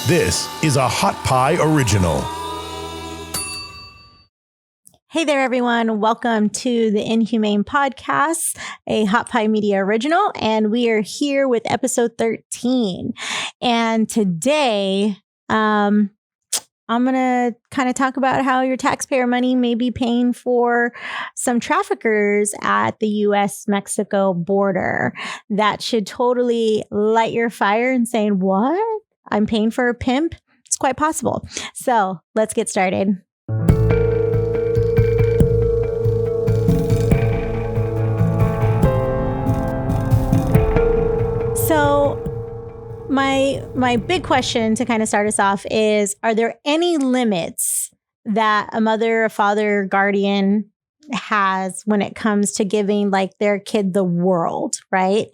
This is a Hot Pie Original. Hey there, everyone. Welcome to the Inhumane podcast, a Hot Pie Media original. And we are here with episode 13. And today, I'm going to kind of talk about how your taxpayer money may be paying for some traffickers at the US-Mexico border. That should totally light your fire and saying, what? I'm paying for a pimp? It's quite possible. So let's get started. So my big question to kind of start us off is, are there any limits that a mother, a father, guardian has when it comes to giving like their kid the world, right?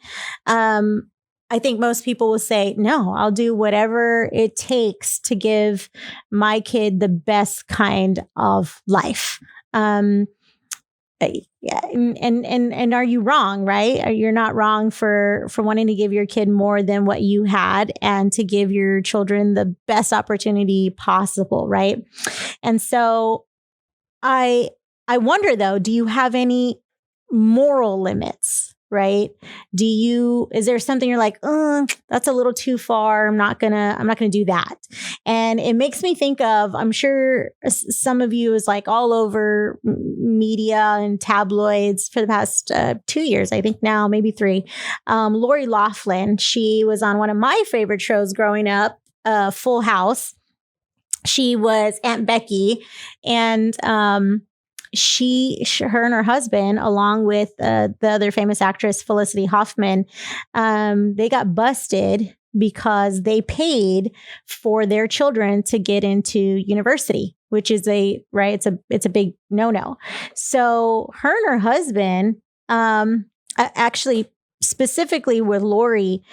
I think most people will say, no, I'll do whatever it takes to give my kid the best kind of life. Yeah, and are you wrong, right? You're not wrong for wanting to give your kid more than what you had and to give your children the best opportunity possible, right? And so I wonder though, do you have any moral limits? Right? Is there something you're like, that's a little too far. I'm not gonna do that. And it makes me think of, I'm sure some of you is like all over media and tabloids for the past 2 years, I think now, maybe 3. Lori Loughlin, she was on one of my favorite shows growing up, Full House. She was Aunt Becky, and her and her husband, along with the other famous actress Felicity Huffman, they got busted because they paid for their children to get into university, which is it's a big no-no. So her and her husband, actually specifically with Lori,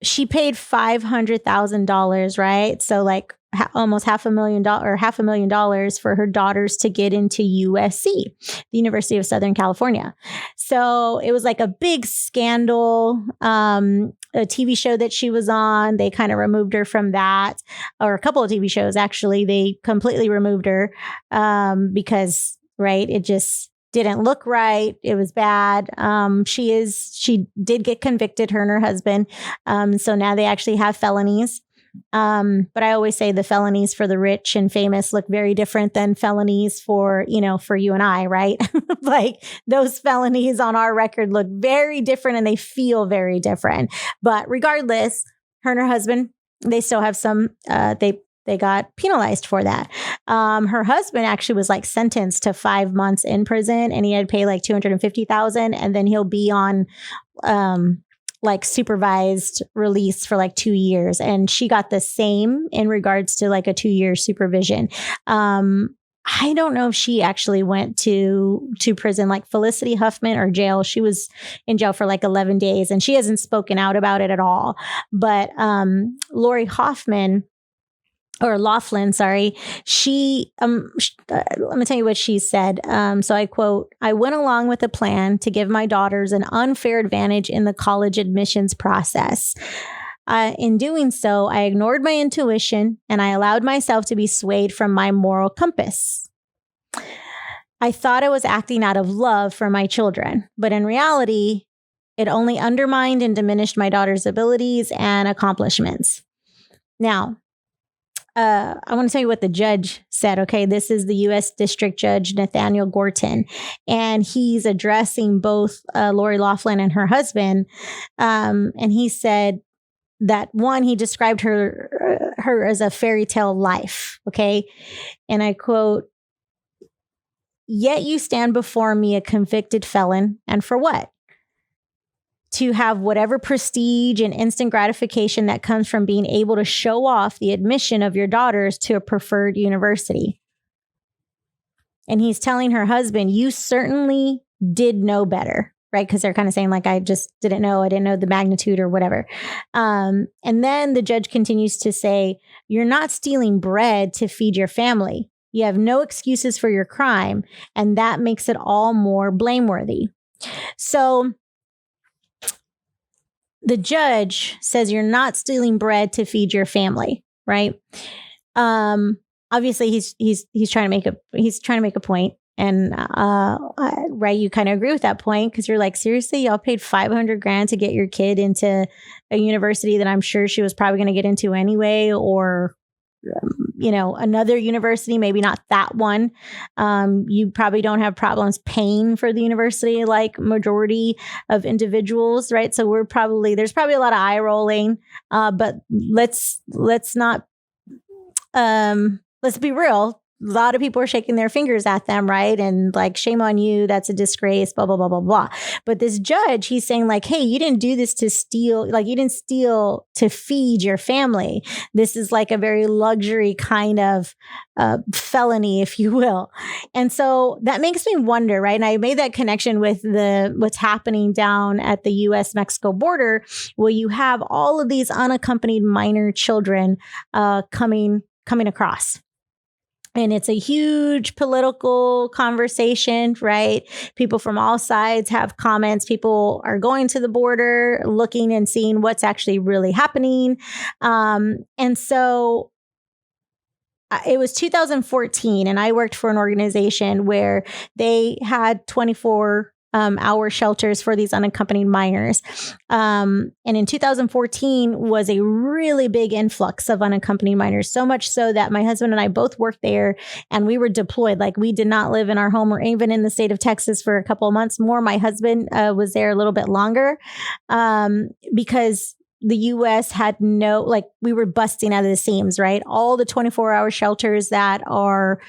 she paid $500,000, right? So like almost $500,000 for her daughters to get into USC, the University of Southern California. So it was like a big scandal. A TV show that she was on, they kind of removed her from that, or a couple of TV shows, actually, they completely removed her because, right, it just didn't look right. It was bad. She did get convicted, her and her husband. So now they actually have felonies. But I always say the felonies for the rich and famous look very different than felonies for you and I, right? Like those felonies on our record look very different and they feel very different. But regardless, her and her husband, they still have some, they got penalized for that. Her husband actually was like sentenced to 5 months in prison and he had to pay like $250,000 and then he'll be on, like supervised release for like 2 years. And she got the same in regards to like a 2-year supervision. I don't know if she actually went to prison like Felicity Huffman or jail. She was in jail for like 11 days and she hasn't spoken out about it at all. But Lori Hoffman, or Loughlin, sorry, let me tell you what she said. So I quote, "I went along with a plan to give my daughters an unfair advantage in the college admissions process. In doing so, I ignored my intuition and I allowed myself to be swayed from my moral compass. I thought I was acting out of love for my children, but in reality, it only undermined and diminished my daughter's abilities and accomplishments." Now, I want to tell you what the judge said. Okay, this is the U.S. District Judge Nathaniel Gorton, and he's addressing both Lori Loughlin and her husband. And he said that one, he described her as a fairy tale life. Okay, and I quote, "Yet you stand before me a convicted felon, and for what? To have whatever prestige and instant gratification that comes from being able to show off the admission of your daughters to a preferred university." And he's telling her husband, you certainly did know better, right? Because they're kind of saying like, I just didn't know. I didn't know the magnitude or whatever. And then the judge continues to say, you're not stealing bread to feed your family. You have no excuses for your crime. And that makes it all more blameworthy. So the judge says you're not stealing bread to feed your family, right? Obviously he's trying to make a point. And right, you kind of agree with that point because you're like, seriously, y'all paid $500,000 to get your kid into a university that I'm sure she was probably going to get into anyway, or another university, maybe not that one. You probably don't have problems paying for the university like majority of individuals, right? So there's probably a lot of eye rolling, but let's be real. A lot of people are shaking their fingers at them, right? And like, shame on you. That's a disgrace, blah, blah, blah, blah, blah. But this judge, he's saying like, hey, you didn't do this to steal, like you didn't steal to feed your family. This is like a very luxury kind of felony, if you will. And so that makes me wonder, right? And I made that connection with what's happening down at the US-Mexico border, where you have all of these unaccompanied minor children coming across. And it's a huge political conversation, right? People from all sides have comments. People are going to the border, looking and seeing what's actually really happening. And so it was 2014, and I worked for an organization where they had 24-hour shelters for these unaccompanied minors. And in 2014 was a really big influx of unaccompanied minors, so much so that my husband and I both worked there and we were deployed. Like, we did not live in our home or even in the state of Texas for a couple of months more. My husband was there a little bit longer because the U.S. had we were busting out of the seams, right? All the 24-hour shelters that are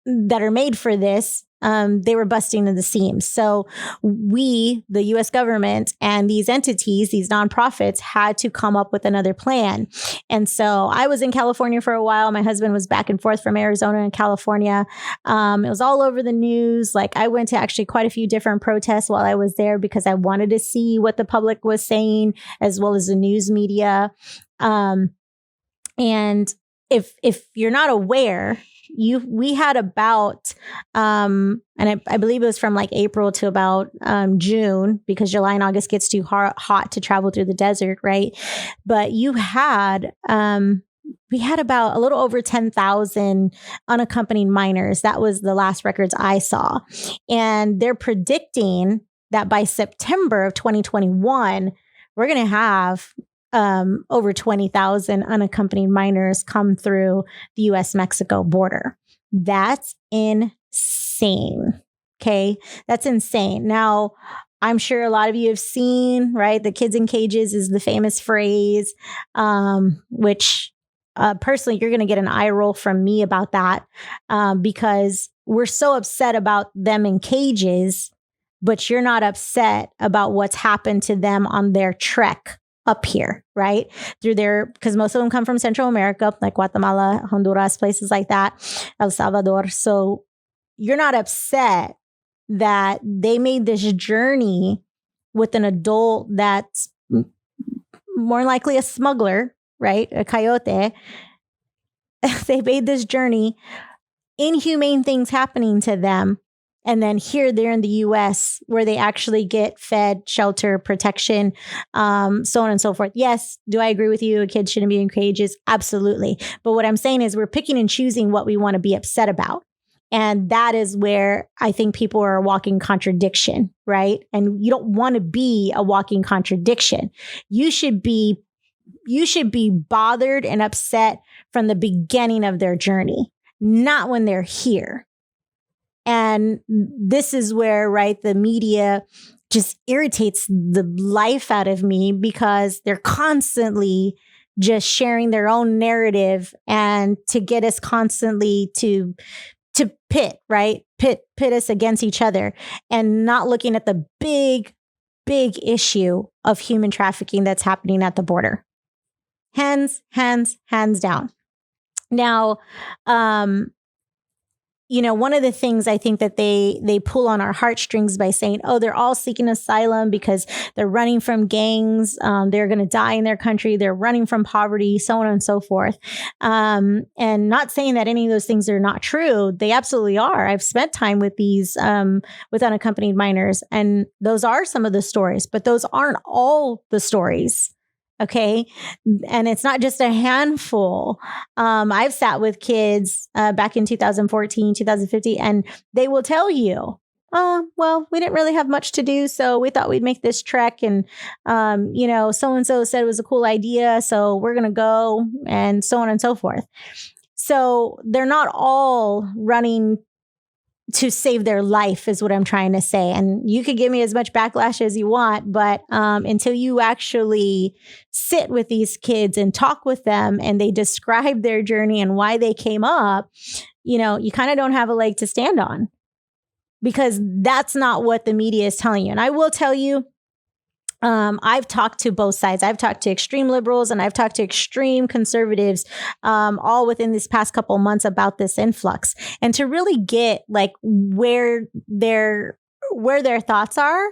made for this, they were busting in the seams. So we, the U.S. government and these entities, these nonprofits, had to come up with another plan. And so I was in California for a while. My husband was back and forth from Arizona and California. It was all over the news. Like, I went to actually quite a few different protests while I was there because I wanted to see what the public was saying, as well as the news media. And if you're not aware, we had about, and I believe it was from like April to about June, because July and August gets too hot to travel through the desert, right? But we had about a little over 10,000 unaccompanied minors. That was the last records I saw. And they're predicting that by September of 2021, we're going to have over 20,000 unaccompanied minors come through the US-Mexico border. That's insane. Okay. That's insane. Now, I'm sure a lot of you have seen, right? The kids in cages is the famous phrase, which personally, you're going to get an eye roll from me about that because we're so upset about them in cages, but you're not upset about what's happened to them on their trek up here, right? Because most of them come from Central America, like Guatemala, Honduras, places like that, El Salvador. So you're not upset that they made this journey with an adult that's more likely a smuggler, right? A coyote. They made this journey, inhumane things happening to them. And then here they're in the US where they actually get fed, shelter, protection, so on and so forth. Yes. Do I agree with you? A kid shouldn't be in cages? Absolutely. But what I'm saying is we're picking and choosing what we want to be upset about. And that is where I think people are a walking contradiction, right? And you don't want to be a walking contradiction. You should be bothered and upset from the beginning of their journey, not when they're here. And this is where, right, the media just irritates the life out of me because they're constantly just sharing their own narrative and to get us constantly to pit, right? Pit us against each other and not looking at the big issue of human trafficking that's happening at the border. Hands down. Now, one of the things I think that they pull on our heartstrings by saying, oh, they're all seeking asylum because they're running from gangs. They're going to die in their country. They're running from poverty, so on and so forth. And not saying that any of those things are not true. They absolutely are. I've spent time with these, with unaccompanied minors, and those are some of the stories, but those aren't all the stories. Okay. And it's not just a handful. I've sat with kids back in 2014, 2015, and they will tell you, oh, well, we didn't really have much to do, so we thought we'd make this trek. And, so-and-so said it was a cool idea, so we're going to go, and so on and so forth. So they're not all running to save their life, is what I'm trying to say. And you could give me as much backlash as you want, but until you actually sit with these kids and talk with them and they describe their journey and why they came up, you kind of don't have a leg to stand on, because that's not what the media is telling you. And I will tell you, I've talked to both sides. I've talked to extreme liberals and I've talked to extreme conservatives, all within this past couple of months about this influx, and to really get like where their thoughts are.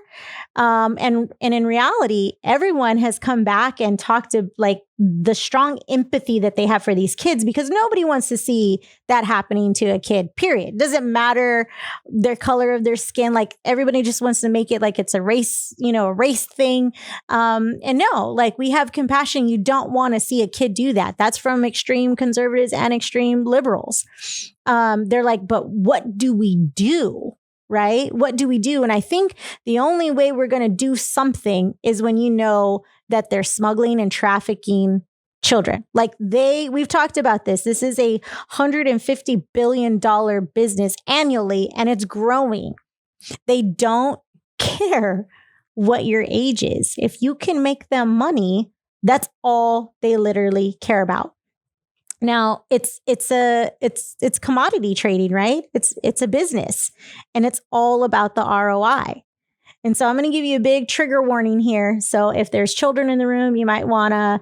And in reality, everyone has come back and talked to like the strong empathy that they have for these kids, because nobody wants to see that happening to a kid, period. Doesn't matter their color of their skin. Like everybody just wants to make it like it's a race, a race thing. And no, like we have compassion. You don't want to see a kid do that. That's from extreme conservatives and extreme liberals. They're like, but what do we do? Right? What do we do? And I think the only way we're going to do something is when you know that they're smuggling and trafficking children. Like we've talked about this. This is a $150 billion business annually, and it's growing. They don't care what your age is. If you can make them money, that's all they literally care about. Now it's commodity trading, right? It's a business, and it's all about the ROI. And so I'm going to give you a big trigger warning here. So if there's children in the room, you might want to,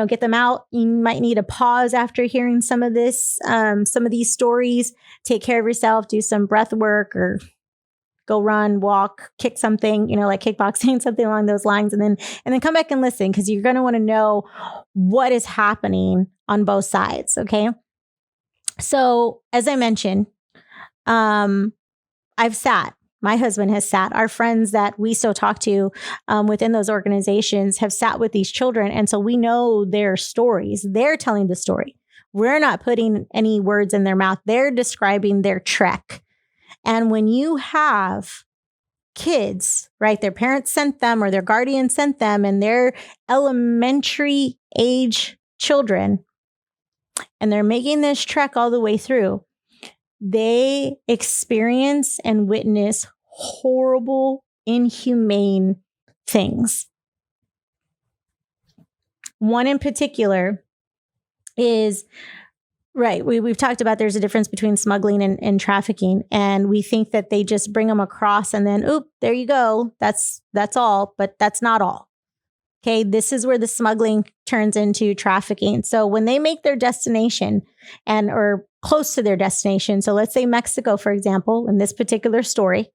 get them out. You might need a pause after hearing some of this, some of these stories. Take care of yourself, do some breath work, or go run, walk, kick something, like kickboxing, something along those lines. And then come back and listen, because you're going to want to know what is happening on both sides. Okay. So as I mentioned, my husband has sat, our friends that we still talk to within those organizations have sat with these children. And so we know their stories. They're telling the story. We're not putting any words in their mouth. They're describing their trek. And when you have kids, right, their parents sent them or their guardian sent them, and they're elementary age children, and they're making this trek all the way through, they experience and witness horrible, inhumane things. One in particular is, right, we've talked about there's a difference between smuggling and trafficking, and we think that they just bring them across and then, oop, there you go. That's all, but that's not all. Okay, this is where the smuggling turns into trafficking. So when they make their destination or close to their destination, so let's say Mexico, for example, in this particular story,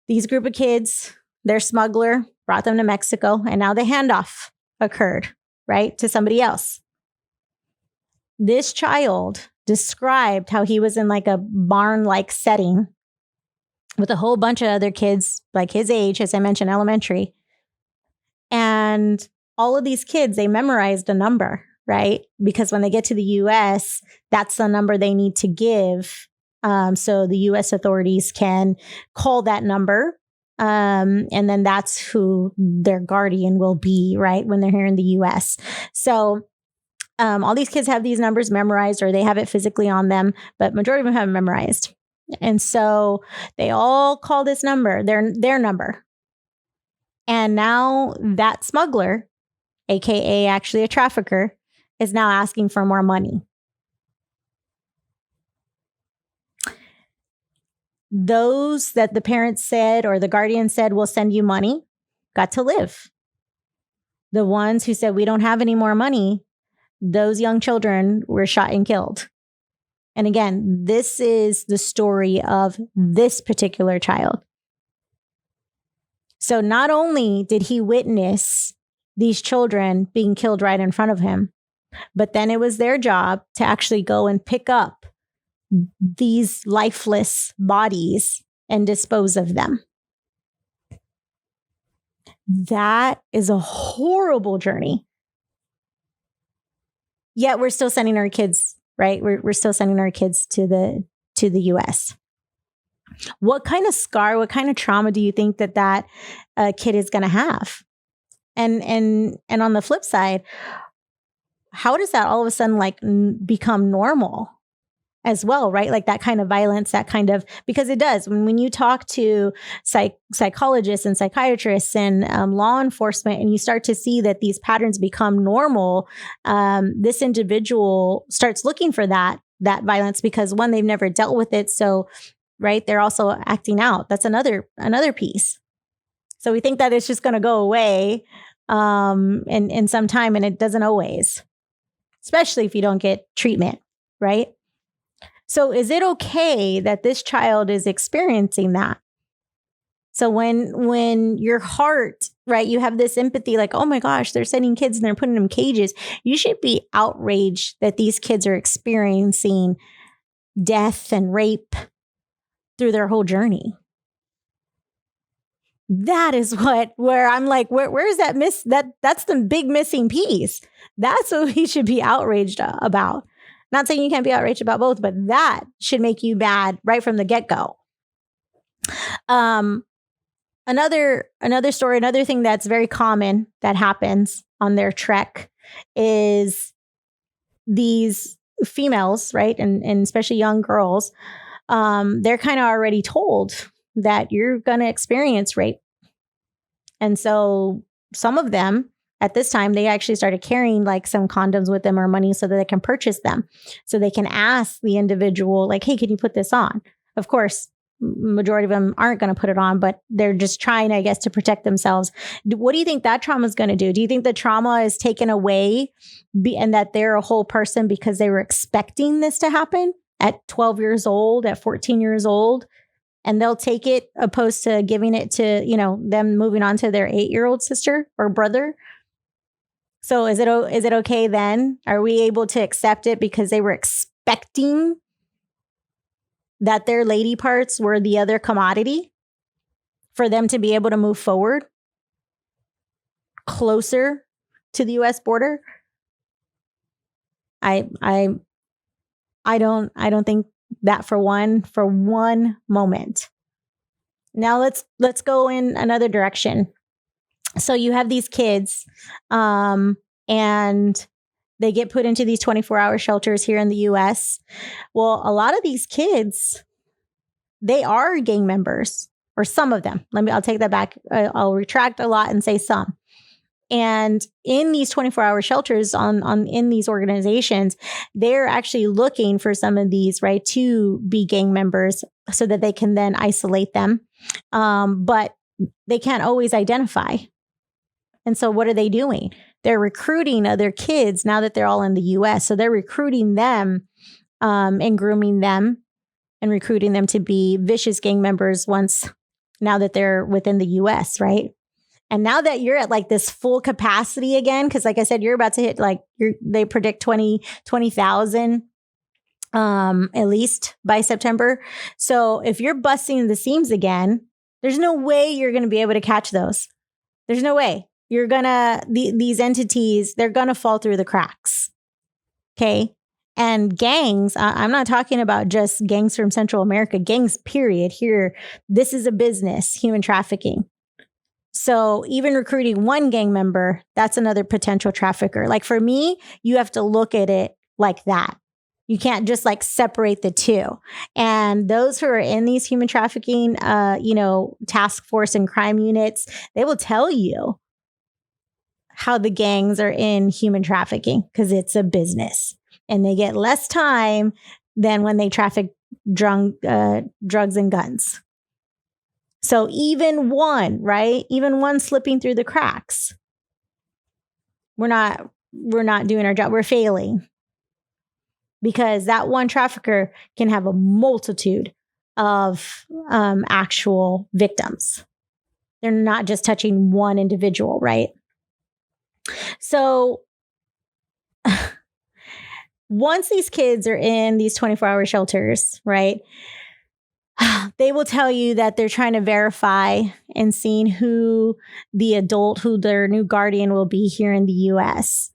these group of kids, their smuggler brought them to Mexico, and now the handoff occurred, right, to somebody else. This child described how he was in like a barn-like setting with a whole bunch of other kids like his age, as I mentioned, elementary. And all of these kids, they memorized a number, right? Because when they get to the U.S., that's the number they need to give. So the U.S. authorities can call that number. And then that's who their guardian will be, right? When they're here in the U.S. So all these kids have these numbers memorized, or they have it physically on them, but majority of them have it memorized. And so they all call this number their number. And now that smuggler, AKA actually a trafficker, is now asking for more money. Those that the parents said or the guardian said, we'll send you money, got to live. The ones who said, we don't have any more money, those young children were shot and killed. And again, this is the story of this particular child. So not only did he witness these children being killed right in front of him, but then it was their job to actually go and pick up these lifeless bodies and dispose of them. That is a horrible journey. Yet we're still sending our kids, right? We're still sending our kids to the US. What kind of scar, what kind of trauma do you think that kid is going to have? And on the flip side, how does that all of a sudden like become normal as well, right? Like that kind of violence, that kind of, because it does. When you talk to psychologists and psychiatrists and law enforcement, and you start to see that these patterns become normal, this individual starts looking for that violence because one, they've never dealt with it. So, right, they're also acting out. That's another piece. So we think that it's just going to go away in some time, and it doesn't always, especially if you don't get treatment, right? So is it okay that this child is experiencing that? So when your heart, right, you have this empathy like, oh my gosh, they're sending kids and they're putting them in cages. You should be outraged that these kids are experiencing death and rape through their whole journey. That is where I'm like, where's that's the big missing piece. That's what we should be outraged about. Not saying you can't be outraged about both, but that should make you mad right from the get-go. Another story, another thing that's very common that happens on their trek is these females, right? And especially young girls, they're kind of already told that you're going to experience rape. And so some of them at this time, they actually started carrying like some condoms with them or money so that they can purchase them. So they can ask the individual like, hey, can you put this on? Of course, majority of them aren't going to put it on, but they're just trying, I guess, to protect themselves. What do you think that trauma is going to do? Do you think the trauma is taken away and that they're a whole person because they were expecting this to happen at 12 years old, at 14 years old? And they'll take it opposed to giving it to, them moving on to their 8-year-old sister or brother. So is it okay then? Are we able to accept it because they were expecting that their lady parts were the other commodity for them to be able to move forward closer to the US border? I don't think that for one moment. Now let's go in another direction. So you have these kids, and they get put into these 24-hour shelters here in the US. Well, a lot of these kids, they are gang members, or some of them. I'll take that back. I'll retract a lot and say some. And in these 24-hour shelters in these organizations, they're actually looking for some of these, right, to be gang members so that they can then isolate them. But they can't always identify. And so what are they doing? They're recruiting other kids now that they're all in the US. So they're recruiting them and grooming them and recruiting them to be vicious gang members now that they're within the US, right? And now that you're at like this full capacity again, because like I said, you're about to hit they predict 20,000 at least by September. So if you're busting the seams again, there's no way you're going to be able to catch those. There's no way. These entities, they're going to fall through the cracks. Okay. And gangs, I'm not talking about just gangs from Central America, gangs, period. Here, this is a business, human trafficking. So even recruiting one gang member, that's another potential trafficker. Like for me, you have to look at it like that. You can't just like separate the two. And those who are in these human trafficking, task force and crime units, they will tell you how the gangs are in human trafficking because it's a business and they get less time than when they traffic drugs and guns. So even one slipping through the cracks, we're not doing our job. We're failing. because that one trafficker can have a multitude of actual victims. They're not just touching one individual, right? So once these kids are in these 24-hour shelters, right, they will tell you that they're trying to verify and seeing who the adult, who their new guardian will be here in the US.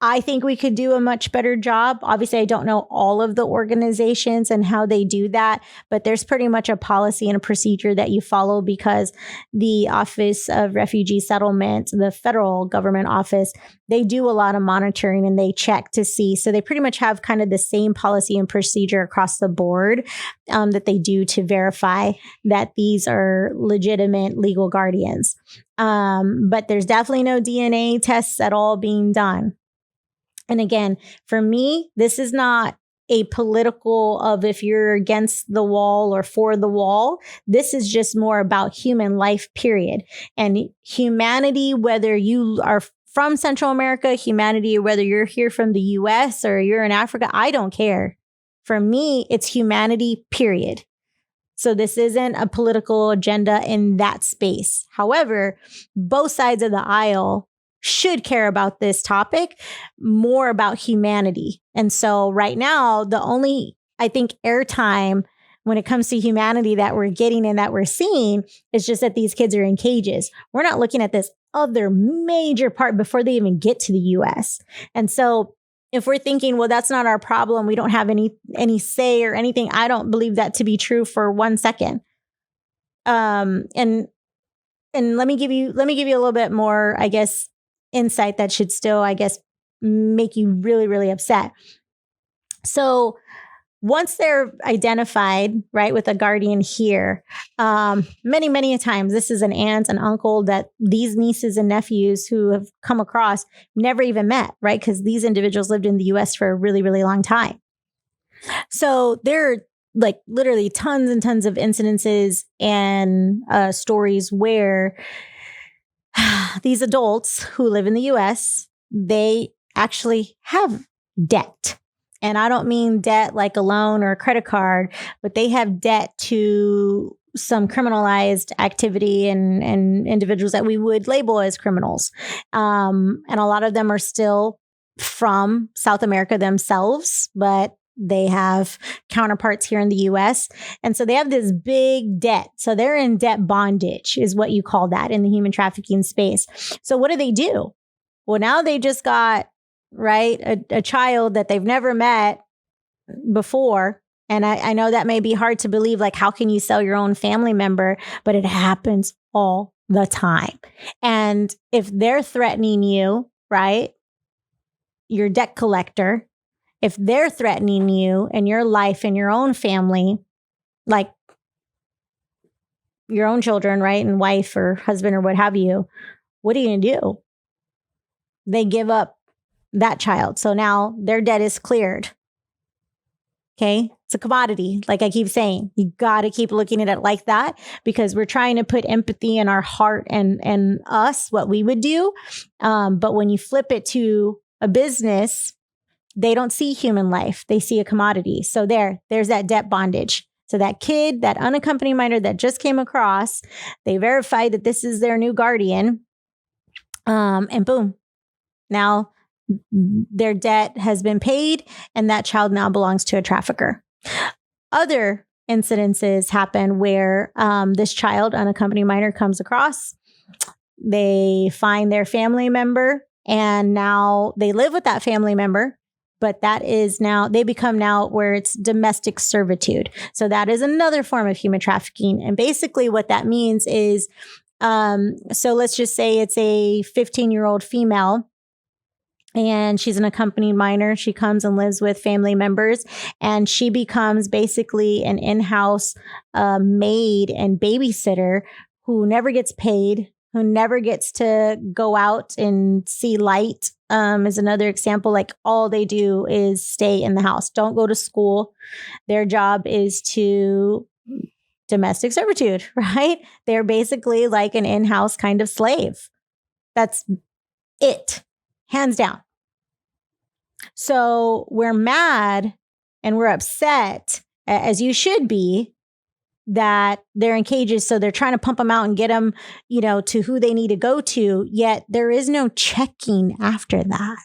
I think we could do a much better job. Obviously, I don't know all of the organizations and how they do that, but there's pretty much a policy and a procedure that you follow because the Office of Refugee Settlement, the federal government office, they do a lot of monitoring and they check to see. So they pretty much have kind of the same policy and procedure across the board that they do to verify that these are legitimate legal guardians. But there's definitely no DNA tests at all being done. And again, for me, this is not a political of if you're against the wall or for the wall. This is just more about human life, period. And humanity, whether you are from Central America, humanity, or whether you're here from the US or you're in Africa, I don't care. For me, it's humanity, period. So this isn't a political agenda in that space. However, both sides of the aisle should care about this topic, more about humanity. And so right now, the only, I think, airtime when it comes to humanity that we're getting and that we're seeing is just that these kids are in cages. We're not looking at this other major part before they even get to the US. And so if we're thinking, well, that's not our problem, we don't have any say or anything, I don't believe that to be true for 1 second. And let me give you a little bit more, I guess, insight that should still, I guess, make you really, really upset. So once they're identified, right, with a guardian here, many, many times, this is an aunt, an uncle that these nieces and nephews who have come across never even met, right? Because these individuals lived in the US for a really, really long time. So there are like literally tons and tons of incidences and stories where these adults who live in the US, they actually have debt. And I don't mean debt like a loan or a credit card, but they have debt to some criminalized activity and individuals that we would label as criminals. And a lot of them are still from South America themselves, but they have counterparts here in the US. And so they have this big debt. So they're in debt bondage is what you call that in the human trafficking space. So what do? Well, now they just got, right, a child that they've never met before. And I know that may be hard to believe, like, how can you sell your own family member? But it happens all the time. And if they're threatening you, right, your debt collector, if they're threatening you and your life and your own family, like your own children, right, and wife or husband or what have you, what are you going to do? They give up that child. So now their debt is cleared. Okay. It's a commodity. Like I keep saying, you got to keep looking at it like that because we're trying to put empathy in our heart and us, what we would do. But when you flip it to a business, they don't see human life. They see a commodity. So there's that debt bondage. So that kid, that unaccompanied minor that just came across, they verified that this is their new guardian. And boom, now their debt has been paid and that child now belongs to a trafficker. Other incidences happen where this child, unaccompanied minor, comes across. They find their family member and now they live with that family member. But that is now, they become now where it's domestic servitude. So that is another form of human trafficking. And basically what that means is, so let's just say it's a 15-year-old female and she's an accompanied minor. She comes and lives with family members and she becomes basically an in-house maid and babysitter who never gets paid, who never gets to go out and see light. Is another example. Like all they do is stay in the house, don't go to school. Their job is to domestic servitude, right? They're basically like an in-house kind of slave. That's it, hands down. So we're mad and we're upset, as you should be, that they're in cages. So they're trying to pump them out and get them, to who they need to go to. Yet there is no checking after that.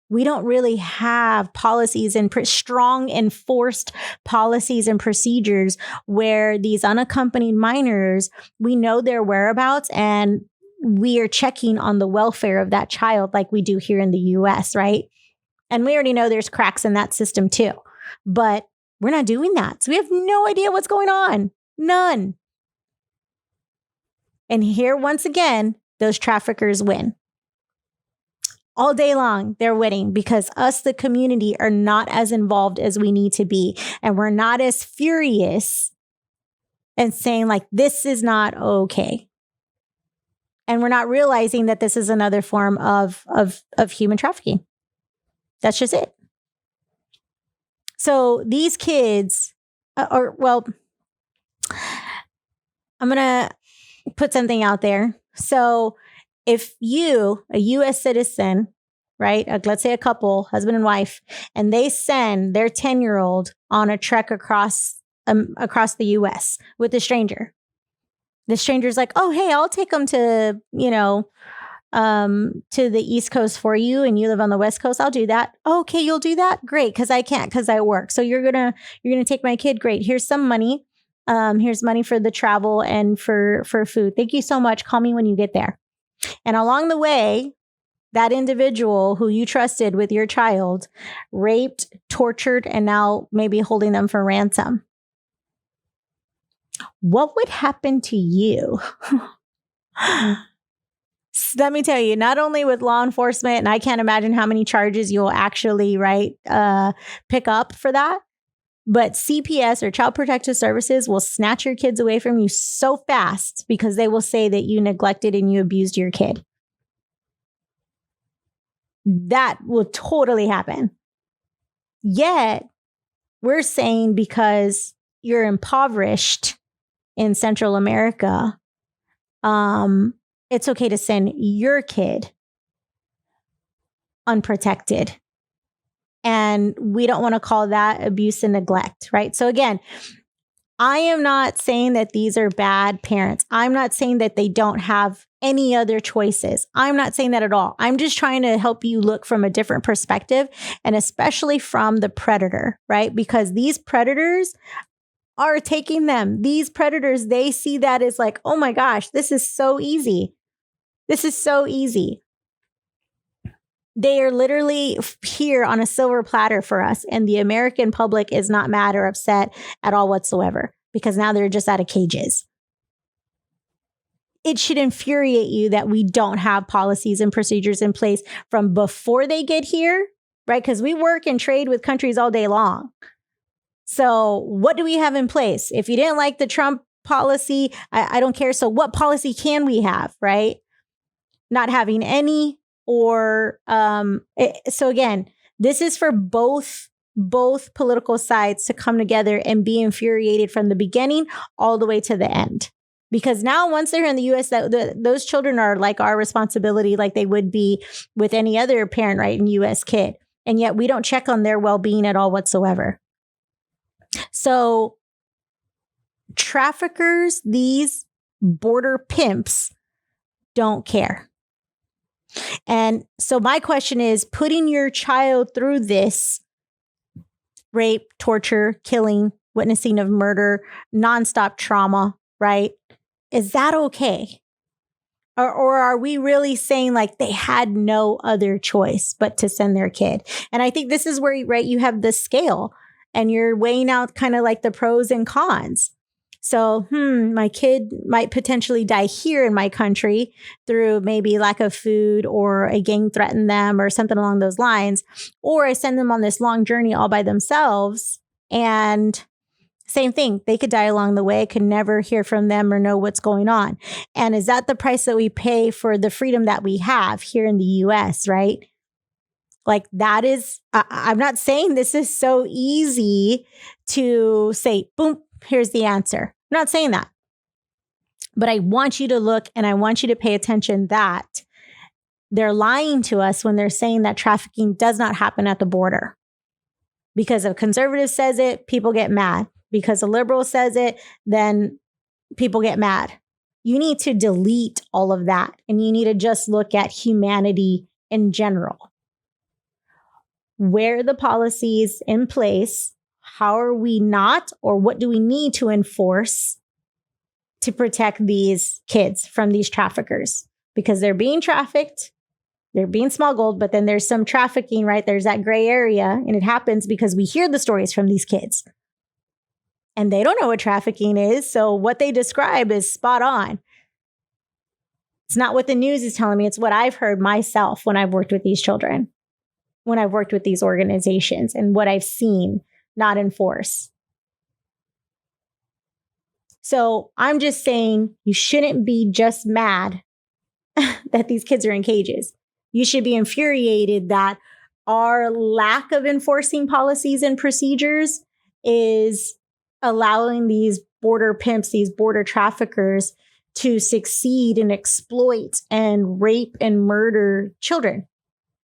We don't really have policies and strong enforced policies and procedures where these unaccompanied minors, we know their whereabouts and we are checking on the welfare of that child like we do here in the US, right? And we already know there's cracks in that system too, but we're not doing that. So we have no idea what's going on. None. And here, once again, those traffickers win. All day long, they're winning because us, the community, are not as involved as we need to be. And we're not as furious and saying like, this is not okay. And we're not realizing that this is another form of human trafficking. That's just it. So these kids I'm going to put something out there. So if you, a U.S. citizen, right, let's say a couple, husband and wife, and they send their 10-year-old on a trek across the U.S. with a stranger, the stranger's like, oh, hey, I'll take them to, to the East Coast for you, and you live on the West Coast. I'll do that. Oh, okay, you'll do that? Great, because I can't, because I work. So you're gonna take my kid. Great. Here's some money. Here's money for the travel and for food. Thank you so much. Call me when you get there. And along the way, that individual who you trusted with your child raped, tortured, and now maybe holding them for ransom. What would happen to you? Let me tell you, not only with law enforcement, and I can't imagine how many charges you'll actually pick up for that, but CPS or Child Protective Services will snatch your kids away from you so fast because they will say that you neglected and you abused your kid. That will totally happen. Yet, we're saying because you're impoverished in Central America, it's okay to send your kid unprotected. And we don't want to call that abuse and neglect, right? So again, I am not saying that these are bad parents. I'm not saying that they don't have any other choices. I'm not saying that at all. I'm just trying to help you look from a different perspective, and especially from the predator, right? Because these predators are taking them. These predators, they see that as like, oh my gosh, this is so easy. This is so easy. They are literally here on a silver platter for us. And the American public is not mad or upset at all whatsoever because now they're just out of cages. It should infuriate you that we don't have policies and procedures in place from before they get here, right? Because we work and trade with countries all day long. So what do we have in place? If you didn't like the Trump policy, I don't care. So what policy can we have, right? Not having any. Or so again, this is for both political sides to come together and be infuriated from the beginning all the way to the end. Because now once they're in the U.S., those children are like our responsibility, like they would be with any other parent, right, and U.S. kid. And yet we don't check on their well-being at all whatsoever. So traffickers, these border pimps, don't care. And so my question is, putting your child through this rape, torture, killing, witnessing of murder, nonstop trauma, right? Is that okay? Or are we really saying like they had no other choice but to send their kid? And I think this is where, right, you have the scale and you're weighing out kind of like the pros and cons. So, my kid might potentially die here in my country through maybe lack of food or a gang threatened them or something along those lines. Or I send them on this long journey all by themselves. And same thing, they could die along the way. I could never hear from them or know what's going on. And is that the price that we pay for the freedom that we have here in the US, right? Like that is, I'm not saying this is so easy to say, boom, here's the answer. I'm not saying that. But I want you to look and I want you to pay attention that They're lying to us when they're saying that trafficking does not happen at the border. Because if a conservative says it, people get mad. Because a liberal says it, then people get mad. You need to delete all of that, and you need to just look at humanity in general. Where are the policies in place? How are we not, or what do we need to enforce to protect these kids from these traffickers? Because they're being trafficked, they're being smuggled, but then there's some trafficking, right? There's that gray area, and it happens because we hear the stories from these kids. And they don't know what trafficking is, so what they describe is spot on. It's not what the news is telling me, it's what I've heard myself when I've worked with these children, when I've worked with these organizations, and what I've seen not enforce. So I'm just saying you shouldn't be just mad that these kids are in cages. You should be infuriated that our lack of enforcing policies and procedures is allowing these border pimps, these border traffickers to succeed and exploit and rape and murder children.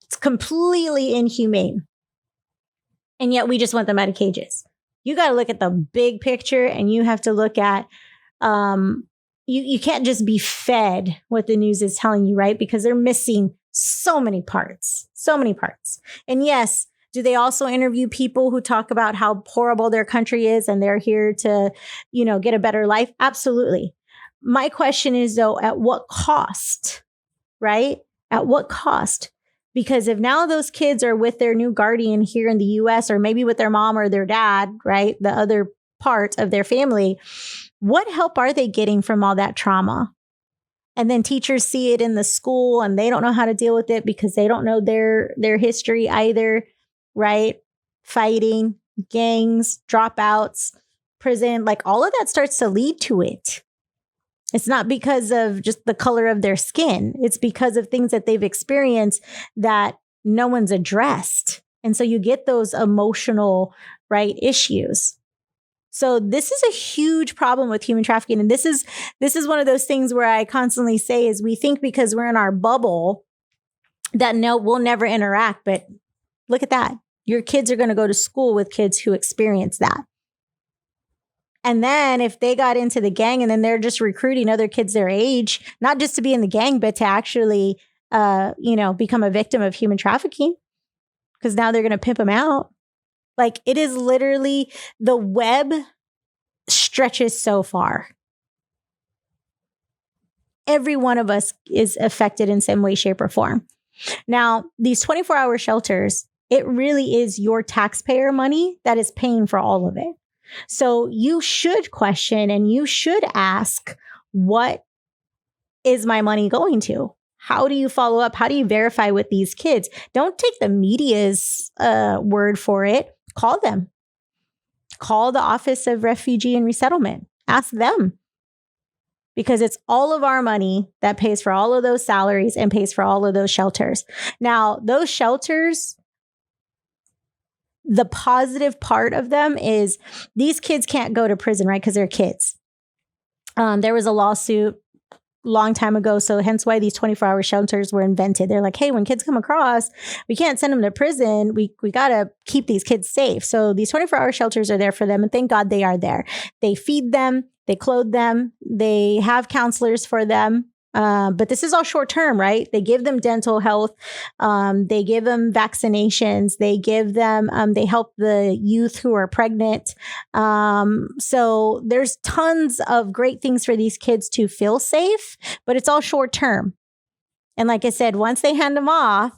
It's completely inhumane. And yet we just want them out of cages. You got to look at the big picture, and you have to look at, you can't just be fed what the news is telling you, right? Because they're missing so many parts. And yes, do they also interview people who talk about how horrible their country is and they're here to, get a better life? Absolutely. My question is, though, at what cost, right? At what cost? Because if now those kids are with their new guardian here in the US, or maybe with their mom or their dad, right? The other part of their family, what help are they getting from all that trauma? And then teachers see it in the school and they don't know how to deal with it because they don't know their history either, right? Fighting, gangs, dropouts, prison, like all of that starts to lead to it. It's not because of just the color of their skin. It's because of things that they've experienced that no one's addressed. And so you get those emotional, right, issues. So this is a huge problem with human trafficking. And this is one of those things where I constantly say is we think because we're in our bubble that no, we'll never interact. But look at that. Your kids are going to go to school with kids who experience that. And then if they got into the gang and then they're just recruiting other kids their age, not just to be in the gang, but to actually, become a victim of human trafficking, because now they're going to pimp them out. Like, it is literally, the web stretches so far. Every one of us is affected in some way, shape, or form. Now, these 24-hour shelters, it really is your taxpayer money that is paying for all of it. So you should question and you should ask, what is my money going to? How do you follow up? How do you verify with these kids? Don't take the media's word for it. Call them. Call the Office of Refugee and Resettlement. Ask them. Because it's all of our money that pays for all of those salaries and pays for all of those shelters. Now, those shelters, the positive part of them is these kids can't go to prison, right? Because they're kids. There was a lawsuit long time ago. So hence why these 24-hour shelters were invented. They're like, hey, when kids come across, we can't send them to prison. We got to keep these kids safe. So these 24-hour shelters are there for them. And thank God they are there. They feed them. They clothe them. They have counselors for them. But this is all short term, right? They give them dental health. They give them vaccinations. They give them, they help the youth who are pregnant. So there's tons of great things for these kids to feel safe, but it's all short term. And like I said, once they hand them off,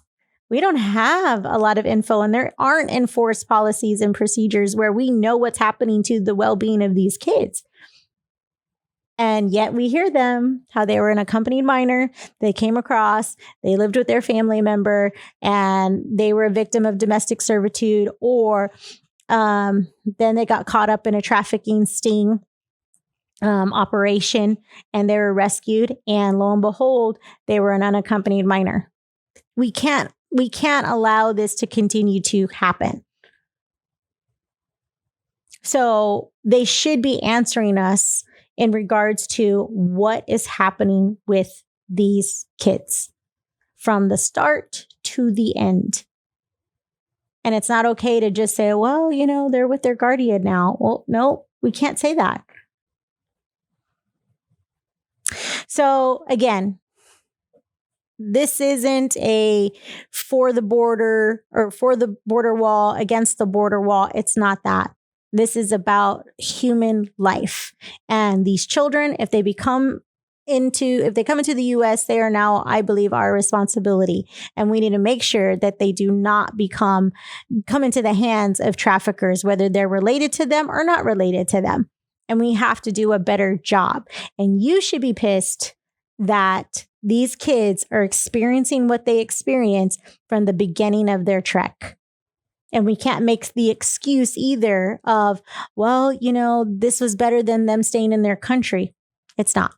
we don't have a lot of info, and there aren't enforced policies and procedures where we know what's happening to the well-being of these kids. And yet we hear them, how they were an accompanied minor. They came across, they lived with their family member, and they were a victim of domestic servitude, or then they got caught up in a trafficking sting operation and they were rescued. And lo and behold, they were an unaccompanied minor. We can't allow this to continue to happen. So they should be answering us in regards to what is happening with these kids. from the start to the end. And it's not okay to just say, well, they're with their guardian now. Well, no, we can't say that. So again, this isn't a for the border or for the border wall, against the border wall. It's not that. This is about human life. And these children, if they come into the U.S., they are now, I believe, our responsibility. And we need to make sure that they do not come into the hands of traffickers, whether they're related to them or not related to them. And we have to do a better job. And you should be pissed that these kids are experiencing what they experience from the beginning of their trek. And we can't make the excuse either of, well, this was better than them staying in their country. It's not.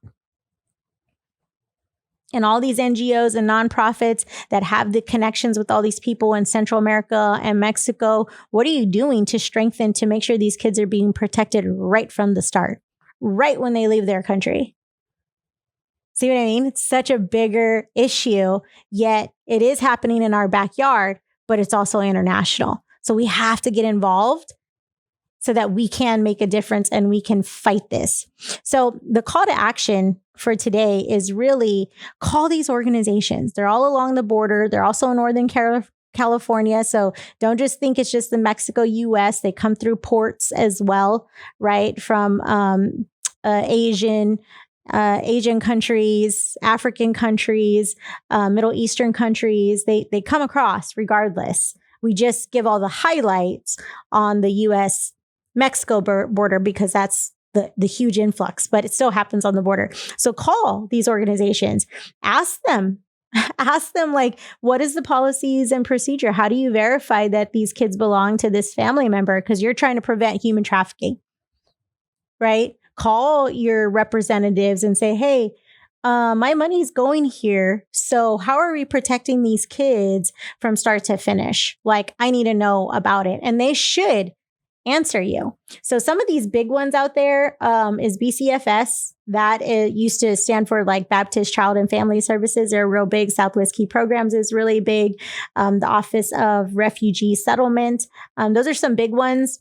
And all these NGOs and nonprofits that have the connections with all these people in Central America and Mexico, what are you doing to make sure these kids are being protected right from the start, right when they leave their country? See what I mean? It's such a bigger issue, yet it is happening in our backyard, but it's also international. So we have to get involved so that we can make a difference and we can fight this. So the call to action for today is really call these organizations. They're all along the border. They're also in Northern California. So don't just think it's just the Mexico-US. They come through ports as well, right? From Asian countries, African countries, Middle Eastern countries. They come across regardless. We just give all the highlights on the US-Mexico border because that's the huge influx, but it still happens on the border. So call these organizations, ask them like, what is the policies and procedure? How do you verify that these kids belong to this family member? Because you're trying to prevent human trafficking, right? Call your representatives and say, hey, my money's going here. So how are we protecting these kids from start to finish? Like, I need to know about it. And they should answer you. So some of these big ones out there is BCFS. That used to stand for like Baptist Child and Family Services. They're real big. Southwest Key Programs is really big. The Office of Refugee Settlement. Those are some big ones.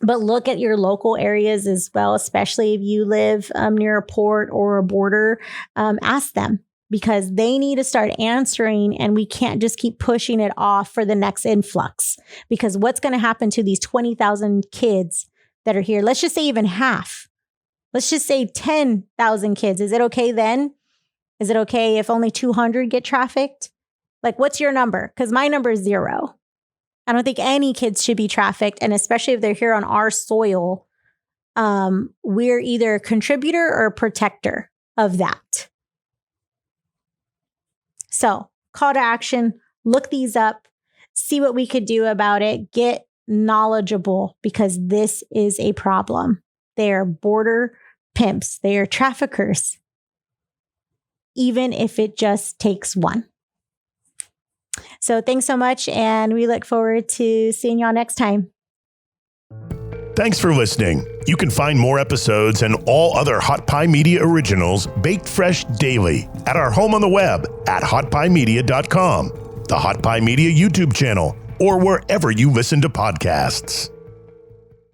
But look at your local areas as well, especially if you live near a port or a border. Ask them because they need to start answering, and we can't just keep pushing it off for the next influx. Because what's going to happen to these 20,000 kids that are here? Let's just say even half. Let's just say 10,000 kids. Is it okay then? Is it okay if only 200 get trafficked? Like, what's your number? Because my number is 0. I don't think any kids should be trafficked. And especially if they're here on our soil, we're either a contributor or a protector of that. So call to action, look these up, see what we could do about it, get knowledgeable because this is a problem. They are border pimps. They are traffickers, even if it just takes one. So thanks so much, and we look forward to seeing y'all next time. Thanks for listening. You can find more episodes and all other Hot Pie Media originals baked fresh daily at our home on the web at hotpiemedia.com, the Hot Pie Media YouTube channel, or wherever you listen to podcasts.